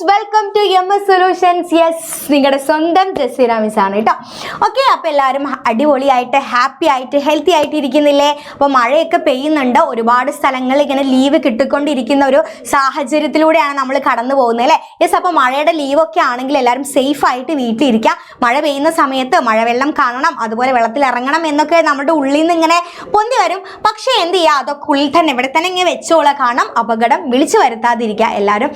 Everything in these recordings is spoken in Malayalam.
Welcome to MS solutions. Yes, നിങ്ങളുടെ സ്വന്തം ജസീറ മിസ് ആണ് കേട്ടോ. ഓക്കെ, അപ്പോൾ എല്ലാവരും അടിപൊളിയായിട്ട് ഹാപ്പി ആയിട്ട് ഹെൽത്തി ആയിട്ട് ഇരിക്കുന്നില്ലേ? അപ്പോൾ മഴയൊക്കെ പെയ്യുന്നുണ്ട്, ഒരുപാട് സ്ഥലങ്ങളിൽ ഇങ്ങനെ ലീവ് കിട്ടിക്കൊണ്ടിരിക്കുന്ന ഒരു സാഹചര്യത്തിലൂടെയാണ് നമ്മൾ കടന്നു പോകുന്നത് അല്ലേ? യെസ്, അപ്പോൾ മഴയുടെ ലീവൊക്കെ ആണെങ്കിൽ എല്ലാവരും സേഫ് ആയിട്ട് വീട്ടിലിരിക്കുക. മഴ പെയ്യുന്ന സമയത്ത് മഴവെള്ളം കാണണം, അതുപോലെ വെള്ളത്തിൽ ഇറങ്ങണം എന്നൊക്കെ നമ്മുടെ ഉള്ളിൽ നിന്ന് ഇങ്ങനെ പൊന്തി വരും. പക്ഷേ എന്ത് ചെയ്യുക, അതൊക്കെ ഉള്ളിൽ തന്നെ ഇവിടെ തന്നെ ഇങ്ങനെ വെച്ചോളാം. കാണാം, അപകടം വിളിച്ചു വരുത്താതിരിക്കുക. എല്ലാവരും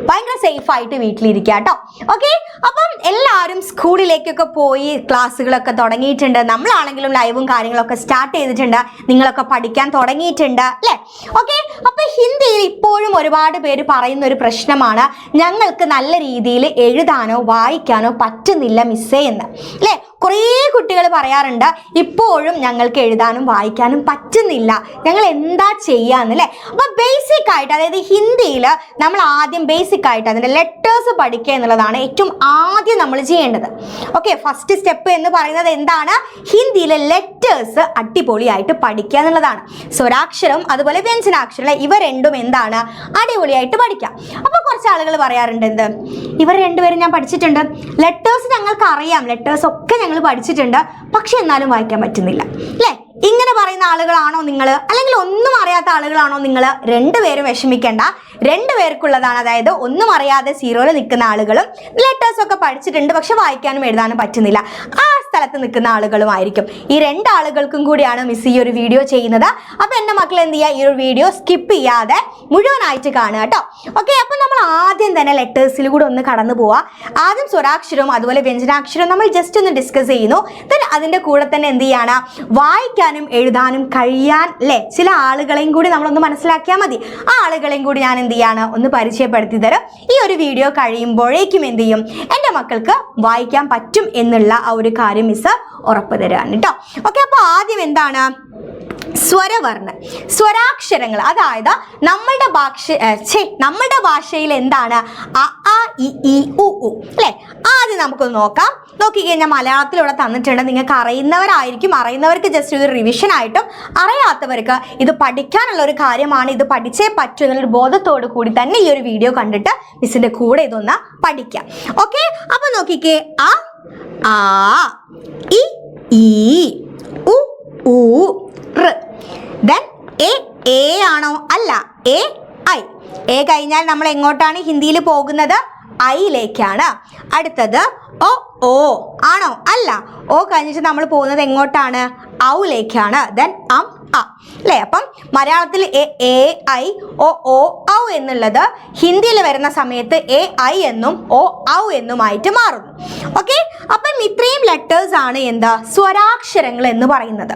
ഭയങ്കര സേഫ് ആയിട്ട് വീട്ടിലിരിക്കുക കേട്ടോ. ഓക്കെ, അപ്പം എല്ലാവരും സ്കൂളിലേക്കൊക്കെ പോയി ക്ലാസ്സുകളൊക്കെ തുടങ്ങിയിട്ടുണ്ട്. നമ്മളാണെങ്കിലും ലൈവും കാര്യങ്ങളൊക്കെ സ്റ്റാർട്ട് ചെയ്തിട്ടുണ്ട്. നിങ്ങളൊക്കെ പഠിക്കാൻ തുടങ്ങിയിട്ടുണ്ട് അല്ലേ? ഓക്കെ, അപ്പൊ ഹിന്ദിയിൽ ഇപ്പോഴും ഒരുപാട് പേര് പറയുന്ന ഒരു പ്രശ്നമാണ്, ഞങ്ങൾക്ക് നല്ല രീതിയിൽ എഴുതാനോ വായിക്കാനോ പറ്റുന്നില്ല മിസ്സേ എന്ന് അല്ലേ? കുറേ കുട്ടികൾ പറയാറുണ്ട്, ഇപ്പോഴും ഞങ്ങൾക്ക് എഴുതാനും വായിക്കാനും പറ്റുന്നില്ല, ഞങ്ങൾ എന്താ ചെയ്യാന്നല്ലേ? അപ്പൊ ബേസിക് ആയിട്ട്, അതായത് ഹിന്ദിയിൽ നമ്മൾ ആദ്യം ബേസിക് ആയിട്ട് അതിന്റെ ലെറ്റേഴ്സ് പഠിക്കുക എന്നുള്ളതാണ് ഏറ്റവും ആദ്യം നമ്മൾ ചെയ്യേണ്ടത്. ഓക്കെ, ഫസ്റ്റ് സ്റ്റെപ്പ് എന്ന് പറയുന്നത് എന്താണ്? ഹിന്ദിയിലെ ലെറ്റേഴ്സ് അടിപൊളിയായിട്ട് പഠിക്കുക എന്നുള്ളതാണ്. സ്വരാക്ഷരം അതുപോലെ വ്യഞ്ജനാക്ഷരം, ഇവ രണ്ടും എന്താണ്? അടിപൊളിയായിട്ട് പഠിക്കാം. അപ്പൊ കുറച്ച് ആളുകൾ പറയാറുണ്ട്, എന്ത്, ഇവർ രണ്ടുപേരും ഞാൻ പഠിച്ചിട്ടുണ്ട്, ലെറ്റേഴ്സ് ഞങ്ങൾക്ക് അറിയാം, ലെറ്റേഴ്സ് ഒക്കെ ഞങ്ങൾ പഠിച്ചിട്ടുണ്ട്, പക്ഷെ എന്നാലും വായിക്കാൻ പറ്റുന്നില്ല അല്ലേ? ഇങ്ങനെ പറയുന്ന ആളുകളാണോ നിങ്ങൾ? അല്ലെങ്കിൽ ഒന്നും അറിയാത്ത ആളുകളാണോ നിങ്ങൾ? രണ്ടുപേരും വിഷമിക്കേണ്ട, രണ്ടുപേർക്കുള്ളതാണ്. അതായത് ഒന്നും അറിയാതെ സീറോയിൽ നിൽക്കുന്ന ആളുകളും ലെറ്റേഴ്സ് ഒക്കെ പഠിച്ചിട്ടുണ്ട് പക്ഷെ വായിക്കാനും എഴുതാനും പറ്റുന്നില്ല, ആ സ്ഥലത്ത് നിൽക്കുന്ന ആളുകളുമായിരിക്കും. ഈ രണ്ടാളുകൾക്കും കൂടിയാണ് മിസ് ഈ ഒരു വീഡിയോ ചെയ്യുന്നത്. അപ്പൊ എൻ്റെ മക്കൾ എന്ത് ചെയ്യുക, ഈ ഒരു വീഡിയോ സ്കിപ്പ് ചെയ്യാതെ മുഴുവനായിട്ട് കാണുക കേട്ടോ. ഓക്കെ, അപ്പൊ നമ്മൾ ആദ്യം തന്നെ ലെറ്റേഴ്സിൽ കൂടെ ഒന്ന് കടന്നു പോവാ. ആദ്യം സ്വരാക്ഷരവും അതുപോലെ വ്യഞ്ജനാക്ഷരവും നമ്മൾ ജസ്റ്റ് ഒന്ന് ഡിസ്കസ് ചെയ്യുന്നു. അതിന്റെ കൂടെ തന്നെ എന്ത് ചെയ്യാണ്, വായിക്കാനും എഴുതാനും കഴിയാൻ അല്ലേ ചില ആളുകളെയും കൂടി നമ്മളൊന്ന് മനസ്സിലാക്കിയാൽ മതി. ആ ആളുകളെയും കൂടി ഞാൻ എന്ത് ചെയ്യാണ്, ഒന്ന് പരിചയപ്പെടുത്തി തരാം. ഈ ഒരു വീഡിയോ കഴിയുമ്പോഴേക്കും എന്ത് ചെയ്യും, എൻ്റെ മക്കൾക്ക് വായിക്കാൻ പറ്റും എന്നുള്ള ആ ഒരു കാര്യം മിസ് ഉറപ്പ് തരാണ് കേട്ടോ. ഓക്കെ, അപ്പോൾ ആദ്യം എന്താണ്? സ്വരവർണ്ണ സ്വരാക്ഷരങ്ങൾ, അതായത് നമ്മളുടെ ഭാഷയിൽ എന്താണ് അ ആ ഇ ഈ ഉ ഉ അല്ലേ? ആദ്യം നമുക്കൊന്ന് നോക്കാം. നോക്കിക്കഴിഞ്ഞാൽ മലയാളത്തിലൂടെ തന്നിട്ടുണ്ട്, നിങ്ങൾക്ക് അറിയുന്നവരായിരിക്കും, അറിയുന്നവർക്ക് ജസ്റ്റ് ഒരു റിവിഷൻ ആയിട്ടും അറിയാത്തവർക്ക് ഇത് പഠിക്കാനുള്ള ഒരു കാര്യമാണ്, ഇത് പഠിച്ചേ പറ്റൂ എന്നുള്ളൊരു ബോധത്തോടു കൂടി തന്നെ ഈ ഒരു വീഡിയോ കണ്ടിട്ട് മിസ്സിന്റെ കൂടെ ഇതൊന്ന് പഠിക്കാം. ഓക്കെ, അപ്പൊ നോക്കിക്കേ, അ ആ ഇ ഈ ഉ ഊ ഋ. ദെൻ എ ആണോ? അല്ല, എ കഴിഞ്ഞാൽ നമ്മൾ എങ്ങോട്ടാണ് ഹിന്ദിയിൽ പോകുന്നത്? ഐയിലേക്കാണ്. അടുത്തത് ഓ ആണോ? അല്ല, ഓ കഴിഞ്ഞിട്ട് നമ്മൾ പോകുന്നത് എങ്ങോട്ടാണ്? ഔയിലേക്കാണ്. ദെൻ അ അല്ലേ? അപ്പം മലയാളത്തിൽ എ ഐ ഓ ഔ എന്നുള്ളത് ഹിന്ദിയിൽ വരുന്ന സമയത്ത് എ ഐ എന്നും ഓ ഔ എന്നുമായിട്ട് മാറുന്നു. ഓക്കെ, അപ്പം ഇത്രയും ലെറ്റേഴ്സ് ആണ് എന്താ സ്വരാക്ഷരങ്ങൾ എന്ന് പറയുന്നത്.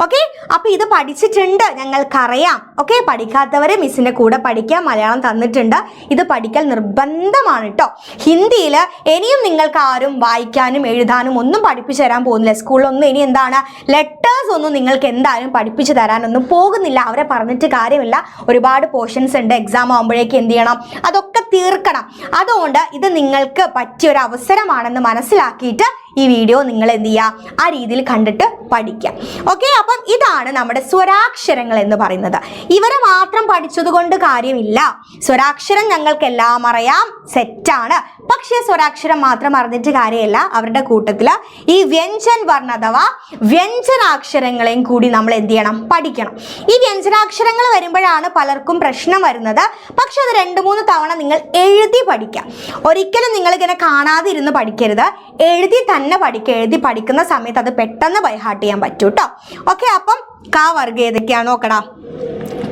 ഓക്കെ, അപ്പം ഇത് പഠിച്ചിട്ടുണ്ട്, ഞങ്ങൾക്കറിയാം. ഓക്കെ, പഠിക്കാത്തവർ മിസ്സിൻ്റെ കൂടെ പഠിക്കാൻ മലയാളം തന്നിട്ടുണ്ട്, ഇത് പഠിക്കൽ നിർബന്ധമാണ് കേട്ടോ. ഹിന്ദിയിൽ ഇനിയും നിങ്ങൾക്ക് ആരും വായിക്കാനും എഴുതാനും ഒന്നും പഠിപ്പിച്ചു തരാൻ പോകുന്നില്ല. സ്കൂളിലൊന്നും ഇനി എന്താണ് ലെറ്റേഴ്സ് ഒന്നും നിങ്ങൾക്ക് എന്തായാലും പഠിപ്പിച്ചു തരാനൊന്നും പോകുന്നില്ല. അവരെ പറഞ്ഞിട്ട് കാര്യമില്ല, ഒരുപാട് പോർഷൻസ് ഉണ്ട്. എക്സാം ആകുമ്പോഴേക്ക് എന്ത് ചെയ്യണം, അതൊക്കെ തീർക്കണം. അതുകൊണ്ട് ഇത് നിങ്ങൾക്ക് പറ്റിയ ഒരു അവസരമാണെന്ന് മനസ്സിലാക്കിയിട്ട് ഈ വീഡിയോ നിങ്ങൾ എന്ത് ചെയ്യുക, ആ രീതിയിൽ കണ്ടിട്ട് പഠിക്കാം. ഓക്കെ, അപ്പം ഇതാണ് നമ്മുടെ സ്വരാക്ഷരങ്ങൾ എന്ന് പറയുന്നത്. ഇവരെ മാത്രം പഠിച്ചത് കൊണ്ട് കാര്യമില്ല. സ്വരാക്ഷരം ഞങ്ങൾക്ക് എല്ലാം അറിയാം, സെറ്റാണ്. പക്ഷേ സ്വരാക്ഷരം മാത്രം അറിഞ്ഞിട്ട് കാര്യമില്ല, അവരുടെ കൂട്ടത്തിൽ ഈ വ്യഞ്ജൻ വർണ്ണ അഥവാ വ്യഞ്ജനാക്ഷരങ്ങളെയും കൂടി നമ്മൾ എന്ത് ചെയ്യണം, പഠിക്കണം. ഈ വ്യഞ്ജനാക്ഷരങ്ങൾ വരുമ്പോഴാണ് പലർക്കും പ്രശ്നം വരുന്നത്. പക്ഷെ അത് 2-3 തവണ നിങ്ങൾ എഴുതി പഠിക്കാം. ഒരിക്കലും നിങ്ങൾ ഇങ്ങനെ കാണാതെ ഇരുന്ന് പഠിക്കരുത്, എഴുതി തന്നെ പഠിക്കുക. എഴുതി പഠിക്കുന്ന സമയത്ത് അത് പെട്ടെന്ന് ബൈഹാർട്ട് ചെയ്യാൻ പറ്റും കേട്ടോ. ഓക്കെ, അപ്പം ക വർഗം ഏതൊക്കെയാണ് നോക്കടാ.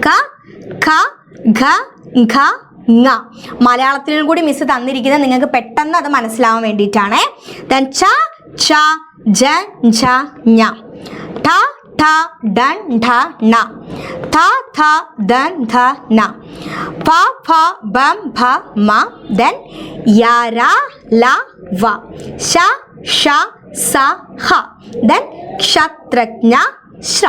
ക ഖ ഘ ഘ ങ. മലയാളത്തിലും കൂടി മിസ് തന്നിരിക്കുന്നത് നിങ്ങൾക്ക് പെട്ടെന്ന് അത് മനസ്സിലാവാൻ വേണ്ടിയിട്ടാണ്. ദെൻ ച ച ജ ഝ ഞ. ഠ ഠ ഡൻ ഢ ണ. ഥ ഥ ദൻ ധ ന. ഫ ഫ ബം ഭ മ. ദെൻ യ ര ല വ. ശ ഷ സ ഹ. ദെൻ ക്ഷത്രജ്ഞ ശ്ര.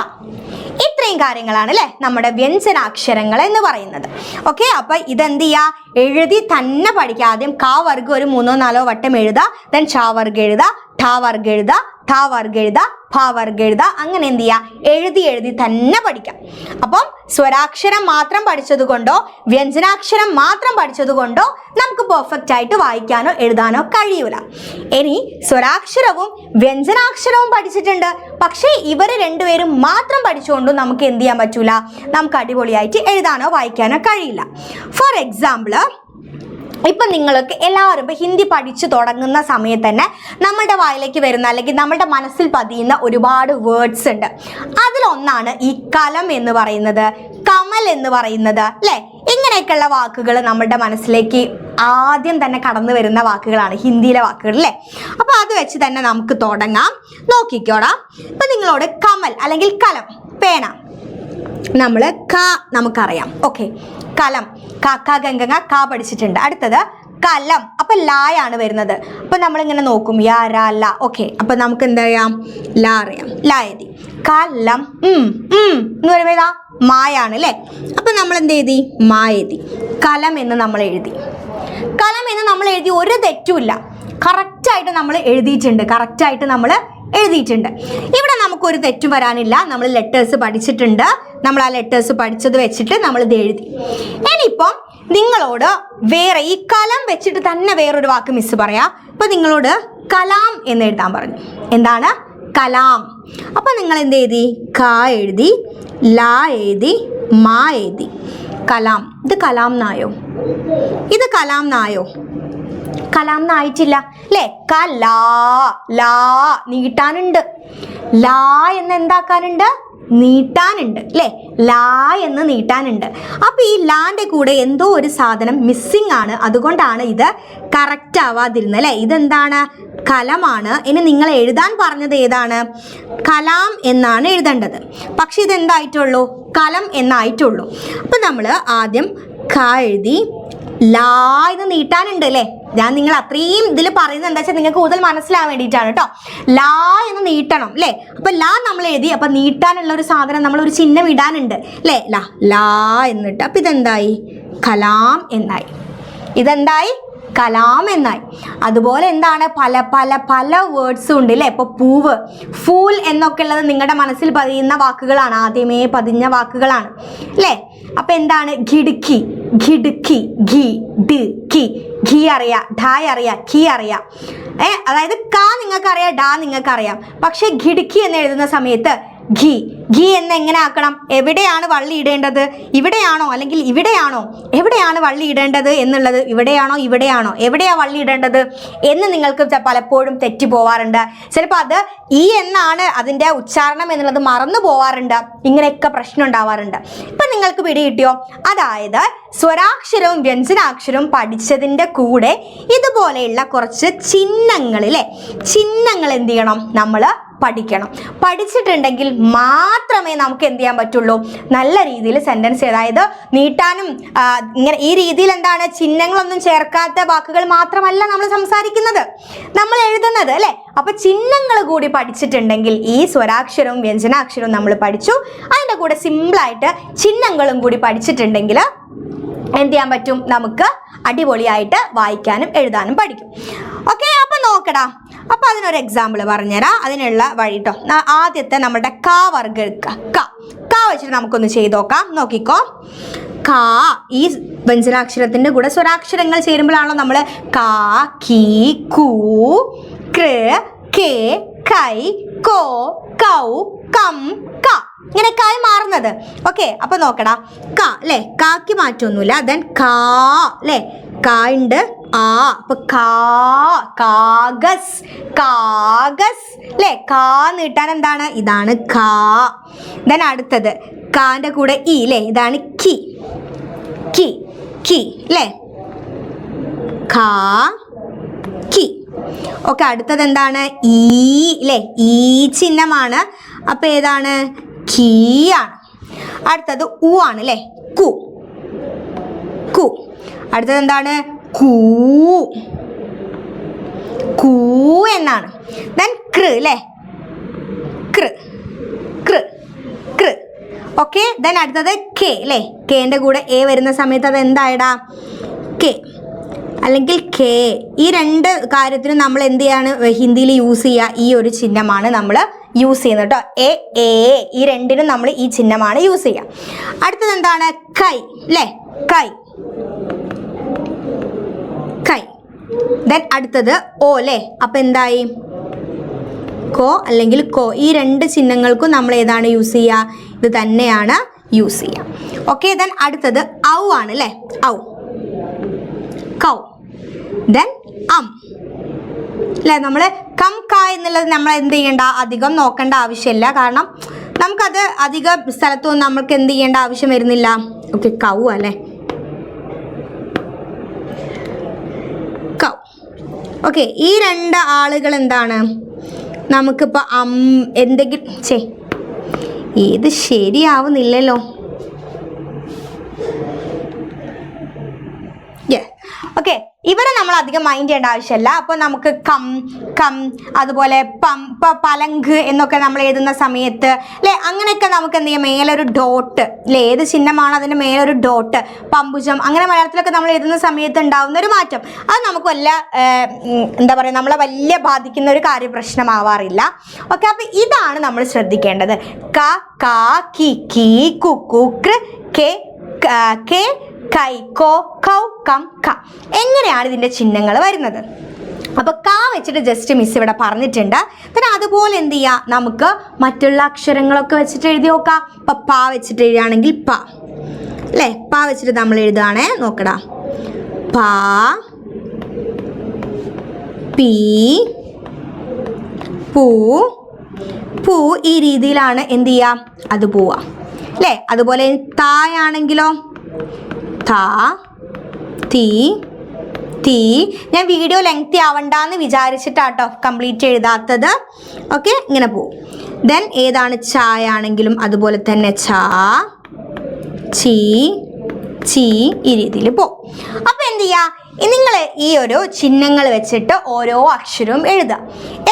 ഇത്രയും കാര്യങ്ങളാണ് അല്ലേ നമ്മുടെ വ്യഞ്ജനാക്ഷരങ്ങൾ എന്ന് പറയുന്നത്. ഓക്കെ, അപ്പൊ ഇതെന്ത് ചെയ്യുക, എഴുതി തന്നെ പഠിക്കുക. ആദ്യം ക വർഗം ഒരു 3-4 വട്ടം എഴുതുക, ദെൻ ച വർഗം എഴുതുക, ഠ വർഗ്ഗം എഴുതുക, ഠ വർഗ്ഗം എഴുതുക, ഭ വർഗ്ഗം എഴുതുക. അങ്ങനെ എന്ത് ചെയ്യുക, എഴുതി എഴുതി തന്നെ പഠിക്കാം. അപ്പം സ്വരാക്ഷരം മാത്രം പഠിച്ചത് കൊണ്ടോ വ്യഞ്ജനാക്ഷരം മാത്രം പഠിച്ചത് കൊണ്ടോ നമുക്ക് പെർഫെക്റ്റ് ആയിട്ട് വായിക്കാനോ എഴുതാനോ കഴിയൂല. ഇനി സ്വരാക്ഷരവും വ്യഞ്ജനാക്ഷരവും പഠിച്ചിട്ടുണ്ട്, പക്ഷേ ഇവർ രണ്ടുപേരും മാത്രം പഠിച്ചുകൊണ്ടും നമുക്ക് എന്ത് ചെയ്യാൻ പറ്റൂല, നമുക്ക് അടിപൊളിയായിട്ട് എഴുതാനോ വായിക്കാനോ കഴിയില്ല. ഫോർ എക്സാമ്പിൾ, ഇപ്പം നിങ്ങൾക്ക് എല്ലാവരും ഇപ്പം ഹിന്ദി പഠിച്ചു തുടങ്ങുന്ന സമയത്ത് തന്നെ നമ്മുടെ വായിലേക്ക് വരുന്ന അല്ലെങ്കിൽ നമ്മുടെ മനസ്സിൽ പതിയുന്ന ഒരുപാട് വേർഡ്സ് ഉണ്ട്. അതിലൊന്നാണ് ഈ കലം എന്ന് പറയുന്നത്, കമൽ എന്ന് പറയുന്നത്, അല്ലേ? ഇങ്ങനെയൊക്കെയുള്ള വാക്കുകൾ നമ്മുടെ മനസ്സിലേക്ക് ആദ്യം തന്നെ കടന്നു വരുന്ന വാക്കുകളാണ്, ഹിന്ദിയിലെ വാക്കുകൾ, അല്ലേ? അപ്പോൾ അത് വെച്ച് തന്നെ നമുക്ക് തുടങ്ങാം. നോക്കിക്കോടാ, ഇപ്പം നിങ്ങളോട് കമൽ അല്ലെങ്കിൽ കലം, പേന, നമ്മൾ ക നമുക്കറിയാം. ഓക്കെ, കലം, ക ഗംഗ ക പഠിച്ചിട്ടുണ്ട്. അടുത്തത് കലം, അപ്പൊ ലായാണ് വരുന്നത്. അപ്പൊ നമ്മളിങ്ങനെ നോക്കും, യാ ര ല. ഓക്കെ, അപ്പൊ നമുക്ക് എന്താ അറിയാം, ലാ അറിയാം, ലാ എഴുതി. കലം എന്ന് പറയുമ്പോൾ ഏതാ, മായാണ്, അല്ലേ? അപ്പൊ നമ്മൾ എന്ത് എഴുതി, മാ എഴുതി. കലം എന്ന് നമ്മൾ എഴുതി. കലം എന്ന് നമ്മൾ എഴുതി, ഒരു തെറ്റുമില്ല, കറക്റ്റായിട്ട് നമ്മൾ എഴുതിയിട്ടുണ്ട്, കറക്റ്റായിട്ട് നമ്മൾ എഴുതിയിട്ടുണ്ട്. ഇവിടെ നമുക്കൊരു തെറ്റും വരാനില്ല. നമ്മൾ ലെറ്റേഴ്സ് പഠിച്ചിട്ടുണ്ട്, നമ്മൾ ആ ലെറ്റേഴ്സ് പഠിച്ചത് വെച്ചിട്ട് നമ്മൾ ഇത് എഴുതി. ഇനിയിപ്പം നിങ്ങളോട് വേറെ ഈ കലം വെച്ചിട്ട് തന്നെ വേറൊരു വാക്ക് മിസ് പറയാം. ഇപ്പം നിങ്ങളോട് കലാം എന്ന് എഴുതാൻ പറഞ്ഞു. എന്താണ്, കലാം. അപ്പം നിങ്ങൾ എന്ത് എഴുതി, ക എഴുതി, ലാ എഴുതി, മാ എഴുതി. കലാം. ഇത് കലാം എന്നായോ, ഇത് കലാം എന്നായോ? കലാം എന്നായിട്ടില്ല, അല്ലേ? കലാ, ലാ നീട്ടാനുണ്ട്, ലാ എന്ന് എന്താക്കാനുണ്ട്, നീട്ടാനുണ്ട്, അല്ലേ? ലാ എന്ന് നീട്ടാനുണ്ട്. അപ്പൊ ഈ ലാന്റെ കൂടെ എന്തോ ഒരു സാധനം മിസ്സിംഗ് ആണ്, അതുകൊണ്ടാണ് ഇത് കറക്റ്റ് ആവാതിരുന്നത്, അല്ലേ? ഇതെന്താണ്, കലമാണ്. ഇനി നിങ്ങൾ എഴുതാൻ പറഞ്ഞത് ഏതാണ്, കലാം എന്നാണ് എഴുതേണ്ടത്. പക്ഷെ ഇതെന്തായിട്ടുള്ളൂ, കലം എന്നായിട്ടുള്ളൂ. അപ്പൊ നമ്മൾ ആദ്യം ക എഴുതി, ലാ എന്ന് നീട്ടാനുണ്ട്, അല്ലേ? ഞാൻ നിങ്ങൾ അത്രയും ഇതിൽ പറയുന്നത് എന്താ വെച്ചാൽ നിങ്ങൾക്ക് കൂടുതൽ മനസ്സിലാവാൻ വേണ്ടിയിട്ടാണ് കേട്ടോ. ലാ എന്ന് നീട്ടണം, അല്ലേ? അപ്പൊ ലാ നമ്മൾ എഴുതി, അപ്പൊ നീട്ടാനുള്ള ഒരു സാധനം നമ്മൾ ഒരു ചിഹ്നം ഇടാനുണ്ട്, അല്ലേ? ലാ ലാ എന്നിട്ട് അപ്പൊ ഇതെന്തായി, കലാം എന്നായി. ഇതെന്തായി, കലാം എന്നായി. അതുപോലെ എന്താണ്, പല പല പല വേർഡ്സും ഉണ്ട്, അല്ലേ? ഇപ്പോൾ പൂവ്, ഫൂൽ എന്നൊക്കെ ഉള്ളത് നിങ്ങളുടെ മനസ്സിൽ പതിയുന്ന വാക്കുകളാണ്, ആദ്യമേ പതിഞ്ഞ വാക്കുകളാണ്, അല്ലേ? അപ്പൊ എന്താണ്, ഖിടുക്കി, ഖിടുക്കി, ഘി, ഡി, ഖി, ഘി അറിയാം, ഢായ് അറിയാം, ഖി അറിയാം. അതായത് ക നിങ്ങൾക്കറിയാം, ഡാ നിങ്ങൾക്കറിയാം. പക്ഷെ ഖിടുക്കി എന്ന് എഴുതുന്ന സമയത്ത് ഘി, ഘി എന്ന് എങ്ങനെ ആക്കണം, എവിടെയാണ് വള്ളി ഇടേണ്ടത്, ഇവിടെയാണോ അല്ലെങ്കിൽ ഇവിടെയാണോ, എവിടെയാണ് വള്ളി ഇടേണ്ടത് എന്നുള്ളത്, ഇവിടെയാണോ ഇവിടെയാണോ, എവിടെയാ വള്ളി ഇടേണ്ടത് എന്ന് നിങ്ങൾക്ക് പലപ്പോഴും തെറ്റി പോവാറുണ്ട്. ചിലപ്പോൾ അത് ഈ എന്നാണ് അതിൻ്റെ ഉച്ചാരണം എന്നുള്ളത് മറന്നു പോവാറുണ്ട്. ഇങ്ങനെയൊക്കെ പ്രശ്നം ഉണ്ടാവാറുണ്ട്. ഇപ്പം നിങ്ങൾക്ക് പിടി കിട്ടിയോ? അതായത് സ്വരാക്ഷരവും വ്യഞ്ജനാക്ഷരവും പഠിച്ചതിൻ്റെ കൂടെ ഇതുപോലെയുള്ള കുറച്ച് ചിഹ്നങ്ങളിലെ ചിഹ്നങ്ങൾ എന്ത് ചെയ്യണം, നമ്മൾ പഠിക്കണം. പഠിച്ചിട്ടുണ്ടെങ്കിൽ മാത്രമേ നമുക്ക് എന്ത് ചെയ്യാൻ പറ്റുള്ളൂ, നല്ല രീതിയിൽ സെന്റൻസ്, അതായത് നീട്ടാനും ഇങ്ങനെ ഈ രീതിയിൽ എന്താണ്, ചിഹ്നങ്ങളൊന്നും ചേർക്കാത്ത വാക്കുകൾ മാത്രമല്ല നമ്മൾ സംസാരിക്കുന്നത്, നമ്മൾ എഴുതുന്നത്, അല്ലേ? അപ്പൊ ചിഹ്നങ്ങൾ കൂടി പഠിച്ചിട്ടുണ്ടെങ്കിൽ ഈ സ്വരാക്ഷരവും വ്യഞ്ജനാക്ഷരവും നമ്മൾ പഠിച്ചു, അതിൻ്റെ കൂടെ സിമ്പിളായിട്ട് ചിഹ്നങ്ങളും കൂടി പഠിച്ചിട്ടുണ്ടെങ്കിൽ എന്ത് ചെയ്യാൻ പറ്റും, നമുക്ക് അടിപൊളിയായിട്ട് വായിക്കാനും എഴുതാനും പഠിക്കും. ഓക്കെ, അപ്പൊ നോക്കടാ. അപ്പൊ അതിനൊരു എക്സാമ്പിൾ പറഞ്ഞുതരാം, അതിനുള്ള വഴി കേട്ടോ. ആദ്യത്തെ നമ്മുടെ ക വർഗ്ഗം ക വെച്ചിട്ട് നമുക്കൊന്ന് ചെയ്ത് നോക്കാം. നോക്കിക്കോ, ക, ഈ വ്യഞ്ജനാക്ഷരത്തിന്റെ കൂടെ സ്വരാക്ഷരങ്ങൾ ചേരുമ്പോഴാണല്ലോ നമ്മൾ ക, കി, കു, കൃ, കെ, കൈ, കോ, കൗ, കം, ക ഇങ്ങനെ കായ് മാറുന്നത്. ഓക്കെ, അപ്പൊ നോക്കടാ, ക, അല്ലേ? കാക്ക് മാറ്റൊന്നുമില്ല. ദെൻ കാ, അല്ലേ? കായുണ്ട്, ആ, അപ്പൊ കാഗസ്, കാഗസ്, അല്ലേ? കാ നീട്ടാൻ എന്താണ്, ഇതാണ് കാ. ദെൻ അടുത്തത് കാന്റെ കൂടെ ഇ, അല്ലേ? ഇതാണ് കി, കി, കി, അല്ലേ? കാ, കി. ഓക്കെ, അടുത്തത് എന്താണ്, ഈ, അല്ലേ? ഈ ചിഹ്നമാണ്. അപ്പൊ ഏതാണ്, കീ ആണ്. അടുത്തത് ഉ ആണ്, അല്ലേ? കു, കു. അടുത്തത് എന്താണ്, കൂ, കൂ എന്നാണ്. ദെൻ കൃ, അല്ലേ? കൃ, കൃ, കൃ. ഓക്കെ, ദെൻ അടുത്തത് കെ, അല്ലേ? കെന്റെ കൂടെ എ വരുന്ന സമയത്ത് അത് എന്തായിടാ, കെ, അല്ലെങ്കിൽ കെ, ഈ രണ്ട് കാര്യത്തിനും നമ്മൾ എന്ത് ചെയ്യാണ് ഹിന്ദിയിൽ യൂസ് ചെയ്യുക? ഈ ഒരു ചിഹ്നമാണ് നമ്മൾ യൂസ് ചെയ്യുന്നത് കേട്ടോ. എ എ ഈ രണ്ടിനും നമ്മൾ ഈ ചിഹ്നമാണ് യൂസ് ചെയ്യുക. അടുത്തത് എന്താണ്? കൈ അല്ലേ? കൈ കൈ. ദെൻ അടുത്തത് ഓ അല്ലേ? അപ്പം എന്തായി? കോ അല്ലെങ്കിൽ കോ. ഈ രണ്ട് ചിഹ്നങ്ങൾക്കും നമ്മൾ ഏതാണ് യൂസ് ചെയ്യുക? ഇത് തന്നെയാണ് യൂസ് ചെയ്യുക. ഓക്കെ. ദെൻ അടുത്തത് ഔ ആണ് അല്ലേ? ഔ, കൗ. ദെൻ അല്ലേ? നമ്മൾ കം ക എന്നുള്ളത് നമ്മൾ എന്ത് ചെയ്യേണ്ട? അധികം നോക്കേണ്ട ആവശ്യമില്ല. കാരണം നമുക്കത് അധിക സ്ഥലത്തൊന്നും നമ്മൾക്ക് എന്ത് ചെയ്യേണ്ട ആവശ്യം വരുന്നില്ല. ഓക്കെ, കൗ അല്ലേ? കൗ. ഓക്കെ. ഈ രണ്ട് ആളുകൾ എന്താണ്? നമുക്കിപ്പോൾ എന്തെങ്കിലും ഏത് ശരിയാവുന്നില്ലല്ലോ. ഓക്കെ, ഇവരെ നമ്മൾ അധികം മൈൻഡ് ചെയ്യേണ്ട ആവശ്യമില്ല. അപ്പോൾ നമുക്ക് കം അതുപോലെ പലങ്ക് എന്നൊക്കെ നമ്മൾ എഴുതുന്ന സമയത്ത് അല്ലേ, അങ്ങനെയൊക്കെ നമുക്ക് എന്ത് ചെയ്യാം? മേലൊരു ഡോട്ട് അല്ലേ? ഏത് ചിഹ്നമാണ് അതിൻ്റെ മേലൊരു ഡോട്ട്, പമ്പുജം, അങ്ങനെ മലയാളത്തിലൊക്കെ നമ്മൾ എഴുതുന്ന സമയത്ത് ഉണ്ടാവുന്ന ഒരു മാറ്റം, അത് നമുക്ക് വല്ല എന്താ പറയുക, നമ്മളെ വലിയ ബാധിക്കുന്ന ഒരു കാര്യപ്രശ്നമാവാറില്ല. ഓക്കെ, അപ്പോൾ ഇതാണ് നമ്മൾ ശ്രദ്ധിക്കേണ്ടത്. ക കാ കി കീ കു കു കൃ കെ കെ കൈ കോ കൗ കം ക. എങ്ങനെയാണ് ഇതിൻ്റെ ചിഹ്നങ്ങൾ വരുന്നത്? അപ്പോൾ ക വെച്ചിട്ട് ജസ്റ്റ് മിസ് ഇവിടെ പറഞ്ഞിട്ടുണ്ട്. പിന്നെ അതുപോലെ എന്ത് ചെയ്യുക? നമുക്ക് മറ്റുള്ള അക്ഷരങ്ങളൊക്കെ വെച്ചിട്ട് എഴുതി നോക്കാം. ഇപ്പം പ വെച്ചിട്ട് എഴുതുകയാണെങ്കിൽ പ അല്ലേ? പ വെച്ചിട്ട് നമ്മൾ എഴുതുകയാണേ. നോക്കടാ, പ പി പൂ പൂ. ഈ രീതിയിലാണ് എന്ത് ചെയ്യുക? അത് പോവുക അല്ലേ? അതുപോലെ തായാണെങ്കിലോ താ തീ തീ. ഞാൻ വീഡിയോ ലെങ്തി ആവണ്ടെന്ന് വിചാരിച്ചിട്ടാട്ടോ കംപ്ലീറ്റ് എഴുതാത്തത്. ഓക്കെ, ഇങ്ങനെ പോവും. ദെൻ ഏതാണ്? ചായാണെങ്കിലും അതുപോലെ തന്നെ ചാ ചീ ചീ. ഈ രീതിയിൽ പോവും. അപ്പോൾ എന്ത് ചെയ്യുക? നിങ്ങൾ ഈ ഒരു ചിഹ്നങ്ങൾ വെച്ചിട്ട് ഓരോ അക്ഷരവും എഴുതുക.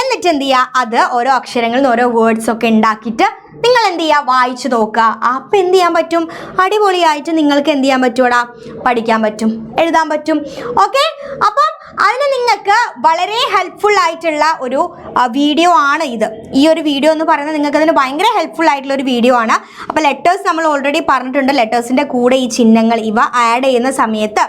എന്നിട്ട് എന്ത് ചെയ്യുക? അത് ഓരോ അക്ഷരങ്ങളിൽ നിന്ന് ഓരോ വേർഡ്സ് ഒക്കെ ഉണ്ടാക്കിയിട്ട് നിങ്ങൾ എന്ത് ചെയ്യുക? വായിച്ചു നോക്കുക. അപ്പം എന്ത് ചെയ്യാൻ പറ്റും? അടിപൊളിയായിട്ട് നിങ്ങൾക്ക് എന്ത് ചെയ്യാൻ പറ്റൂടാ? പഠിക്കാൻ പറ്റും, എഴുതാൻ പറ്റും. ഓക്കെ, അപ്പം അതിന് നിങ്ങൾക്ക് വളരെ ഹെൽപ്ഫുൾ ആയിട്ടുള്ള ഒരു വീഡിയോ ആണ് ഇത്. ഈ ഒരു വീഡിയോ എന്ന് പറയുന്നത് നിങ്ങൾക്ക് അതിന് ഭയങ്കര ഹെൽപ്ഫുൾ ആയിട്ടുള്ള ഒരു വീഡിയോ ആണ്. അപ്പോൾ ലെറ്റേഴ്സ് നമ്മൾ ഓൾറെഡി പറഞ്ഞിട്ടുണ്ട്. ലെറ്റേഴ്സിൻ്റെ കൂടെ ഈ ചിഹ്നങ്ങൾ ഇവ ആഡ് ചെയ്യുന്ന സമയത്ത്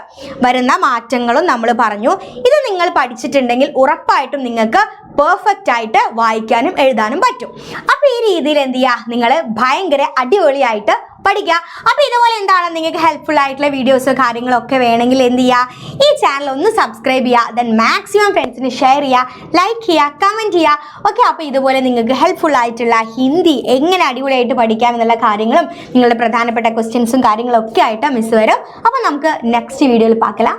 വരുന്ന മാറ്റങ്ങളും നമ്മൾ പറഞ്ഞു. ഇത് നിങ്ങൾ പഠിച്ചിട്ടുണ്ടെങ്കിൽ ഉറപ്പായിട്ടും നിങ്ങൾക്ക് പെർഫെക്റ്റ് ആയിട്ട് വായിക്കാനും എഴുതാനും പറ്റും. അപ്പോൾ ഈ രീതിയിൽ എന്ത് ചെയ്യുക? നിങ്ങൾ ഭയങ്കര അടിപൊളിയായിട്ട് പഠിക്കുക. അപ്പോൾ ഇതുപോലെ എന്താണ് നിങ്ങൾക്ക് ഹെൽപ്ഫുൾ ആയിട്ടുള്ള വീഡിയോസ് കാര്യങ്ങളൊക്കെ വേണമെങ്കിൽ എന്ത് ചെയ്യുക? ഈ ചാനൽ ഒന്ന് സബ്സ്ക്രൈബ് ചെയ്യുക. ദെൻ മാക്സിമം ഫ്രണ്ട്സിന് ഷെയർ ചെയ്യുക, ലൈക്ക് ചെയ്യുക, കമൻറ്റ് ചെയ്യുക. ഓക്കെ, അപ്പോൾ ഇതുപോലെ നിങ്ങൾക്ക് ഹെൽപ്ഫുൾ ആയിട്ടുള്ള ഹിന്ദി എങ്ങനെ അടിപൊളിയായിട്ട് പഠിക്കാം എന്നുള്ള കാര്യങ്ങളും നിങ്ങളുടെ പ്രധാനപ്പെട്ട ക്വസ്റ്റ്യൻസും കാര്യങ്ങളൊക്കെ ആയിട്ട് മിസ് വരും. അപ്പോൾ നമുക്ക് നെക്സ്റ്റ് വീഡിയോയിൽ പാക്കലാം.